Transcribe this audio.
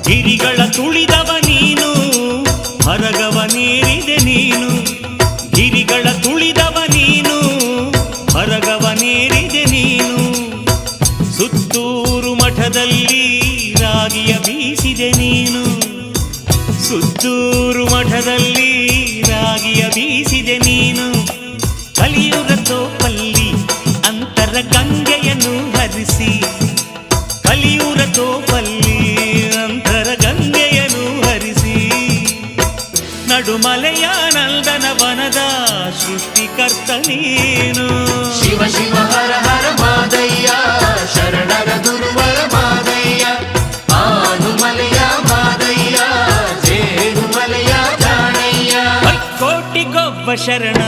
ಗಿರಿಗಳ ತುಳಿದವ ನೀನು, ಹರಗವನೇರಿದೆ ನೀನು. ಗಿರಿಗಳ ತುಳಿದವ ನೀನು, ಹರಗವನೇರಿದೆ ನೀನು. ಸುತ್ತೂರು ಮಠದಲ್ಲಿ ರಾಗಿಯ ಬೀಸಿದೆ ನೀನು. ಸುತ್ತೂರು ಮಠದಲ್ಲಿ ರಾಗಿಯ ಬೀಸಿದೆ ನೀನು. ಕಲಿಯುಗ ತೋಪಲ್ಲಿ ಅಂತರ ಗಂಗೆಯನ್ನು ಹರಿಸಿ, ಕಲಿಯುಗ ತೋಪಲ್ಲಿ ಅಂತರ ಗಂಗೆಯನ್ನು ಹರಿಸಿ. ನಡುಮಲೆಯ ನಂದನವನದ ಸೃಷ್ಟಿಕರ್ತ ನೀನು. ಶಿವ ಶಿವ ಹರ ಹರ ಮಾದಯ್ಯ, ಶರಣರ ಗುರುವರ ಮಾದಯ್ಯ. ಆನುಮಲೆಯ ಮಾದಯ್ಯ, ಜೇನುಮಲೆಯ ಜಾಣಯ್ಯ. ಕೋಟಿಗೊಬ್ಬ ಶರಣ